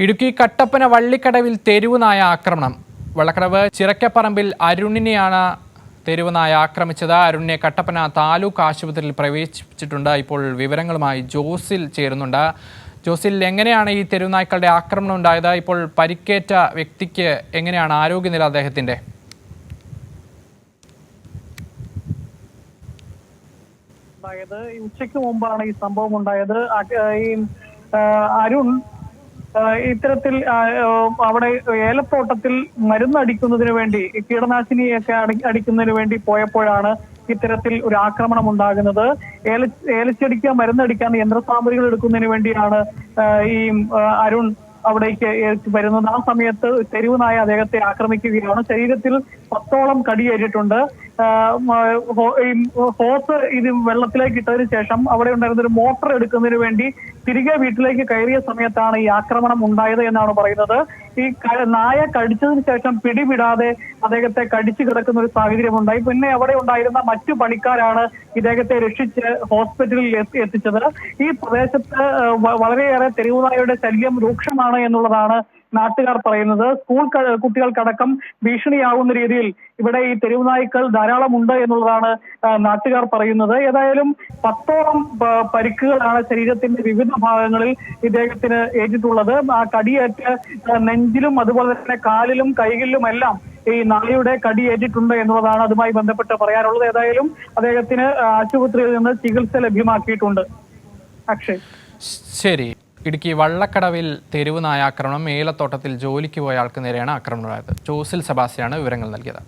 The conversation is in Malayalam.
ഇടുക്കി കട്ടപ്പന വള്ളിക്കടവിൽ തെരുവുനായ ആക്രമണം. വള്ളക്കടവ് ചിറക്കപ്പറമ്പിൽ അരുണിനെയാണ് തെരുവുനായ ആക്രമിച്ചത്. അരുണിനെ കട്ടപ്പന താലൂക്ക് ആശുപത്രിയിൽ പ്രവേശിപ്പിച്ചിട്ടുണ്ട്. ഇപ്പോൾ വിവരങ്ങളുമായി ജോസിൽ ചേരുന്നുണ്ട്. ജോസിൽ, എങ്ങനെയാണ് ഈ തെരുവുനായ്ക്കളുടെ ആക്രമണം ഉണ്ടായത്? ഇപ്പോൾ പരിക്കേറ്റ വ്യക്തിക്ക് എങ്ങനെയാണ് ആരോഗ്യനില അദ്ദേഹത്തിന്റെ? ഉച്ചയ്ക്ക് മുമ്പാണ് ഈ സംഭവം ഉണ്ടായത്. അരുൺ ഇത്തരത്തിൽ അവിടെ ഏലത്തോട്ടത്തിൽ മരുന്നടിക്കുന്നതിന് വേണ്ടി, കീടനാശിനിയൊക്കെ അടിക്കുന്നതിന് വേണ്ടി പോയപ്പോഴാണ് ഇത്തരത്തിൽ ഒരു ആക്രമണം ഉണ്ടാകുന്നത്. ഏലച്ചെടിക്ക് മരുന്നടിക്കാൻ യന്ത്രസാമഗ്രികൾ എടുക്കുന്നതിന് വേണ്ടിയാണ് ഈ അരുൺ അവിടേക്ക് വരുന്നത്. ആ സമയത്ത് തെരുവുനായ അദ്ദേഹത്തെ ആക്രമിക്കുകയാണ്. ശരീരത്തിൽ 10ഓളം കടിയേറ്റിട്ടുണ്ട്. ഹോസ് ഇത് വെള്ളത്തിലേക്ക് ഇട്ടതിന് ശേഷം അവിടെ ഉണ്ടായിരുന്ന ഒരു മോട്ടർ എടുക്കുന്നതിന് വേണ്ടി തിരികെ വീട്ടിലേക്ക് കയറിയ സമയത്താണ് ഈ ആക്രമണം ഉണ്ടായത് എന്നാണ് പറയുന്നത്. ഈ നായ കടിച്ചതിന് ശേഷം പിടിവിടാതെ അദ്ദേഹത്തെ കടിച്ചു കിടക്കുന്ന ഒരു സാഹചര്യം ഉണ്ടായി. പിന്നെ അവിടെ ഉണ്ടായിരുന്ന മറ്റു പണിക്കാരാണ് ഇദ്ദേഹത്തെ രക്ഷിച്ച് ഹോസ്പിറ്റലിൽ എത്തിച്ചത്. ഈ പ്രദേശത്ത് വളരെയേറെ തെരുവുനായയുടെ ശല്യം രൂക്ഷമാണ് എന്നുള്ളതാണ് നാട്ടുകാർ പറയുന്നത്. സ്കൂൾ കുട്ടികൾക്കടക്കം ഭീഷണിയാവുന്ന രീതിയിൽ ഇവിടെ ഈ തെരുവുനായ്ക്കൾ ധാരാളം ഉണ്ട് എന്നുള്ളതാണ് നാട്ടുകാർ പറയുന്നത്. ഏതായാലും 10ഓളം പരിക്കുകളാണ് ശരീരത്തിന്റെ വിവിധ ഭാഗങ്ങളിൽ ഇദ്ദേഹത്തിന് ഏറ്റിട്ടുള്ളത്. ആ കടിയേറ്റ് നെഞ്ചിലും അതുപോലെ തന്നെ കാലിലും കൈകളിലുമെല്ലാം ഈ നായയുടെ കടിയേറ്റിട്ടുണ്ട് എന്നുള്ളതാണ് അതുമായി ബന്ധപ്പെട്ട് പറയാനുള്ളത്. ഏതായാലും അദ്ദേഹത്തിന് ആശുപത്രിയിൽ നിന്ന് ചികിത്സ ലഭ്യമാക്കിയിട്ടുണ്ട്. അക്ഷയ്. ശരി. ഇടുക്കി വള്ളക്കടവിൽ തെരുവുനായ ആക്രമണം. ഏലത്തോട്ടത്തിൽ ജോലിക്ക് പോയ ആൾക്ക് നേരെയാണ് ആക്രമണം ഉണ്ടായത്. ജോസിൽ സെബാസ്റ്റ്യനാണ് വിവരങ്ങൾ നൽകിയത്.